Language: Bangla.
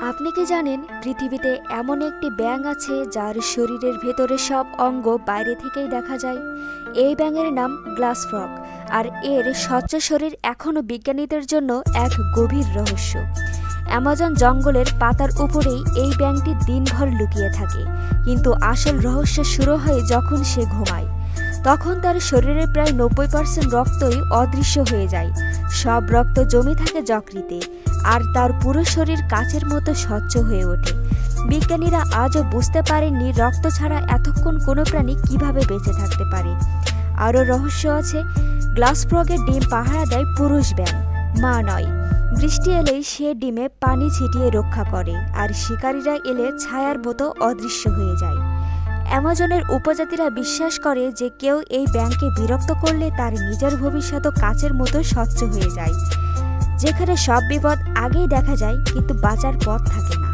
আপনি কি জানেন পৃথিবীতে এমন একটি ব্যাঙ আছে যার শরীরের ভেতরে সব অঙ্গ বাইরে থেকেই দেখা যায়? এই ব্যাঙের নাম গ্লাস ফ্রগ। আর এর স্বচ্ছ শরীর এখনও বিজ্ঞানীদের জন্য এক গভীর রহস্য। অ্যামাজন জঙ্গলের পাতার উপরেই এই ব্যাঙটি দিনভর লুকিয়ে থাকে, কিন্তু আসল রহস্য শুরু হয় যখন সে ঘুমায়। তখন তার শরীরের প্রায় 90% রক্তই অদৃশ্য হয়ে যায়। সব রক্ত জমে থাকে যকৃতে, আর তার পুরো শরীর কাচের মতো স্বচ্ছ হয়ে ওঠে। বিজ্ঞানীরা আজও বুঝতে পারেননি রক্ত ছাড়া এতক্ষণ কোনো প্রাণী কিভাবে বেঁচে থাকতে পারে। আরও রহস্য আছে, গ্লাস ফ্রগের ডিম পাহারা দেয় পুরুষ ব্যাঙ, মা নয়। বৃষ্টি এলেই সে ডিমে পানি ছিটিয়ে রক্ষা করে, আর শিকারীরা এলে ছায়ার মতো অদৃশ্য হয়ে যায়। অ্যামাজনের উপজাতিরা বিশ্বাস করে যে কেউ এই ব্যাঙকে বিরক্ত করলে তার নিজের ভবিষ্যৎও কাচের মতো স্বচ্ছ হয়ে যায়, যেখানে সব বিপদ আগেই দেখা যায় কিন্তু বাঁচার পথ থাকে না।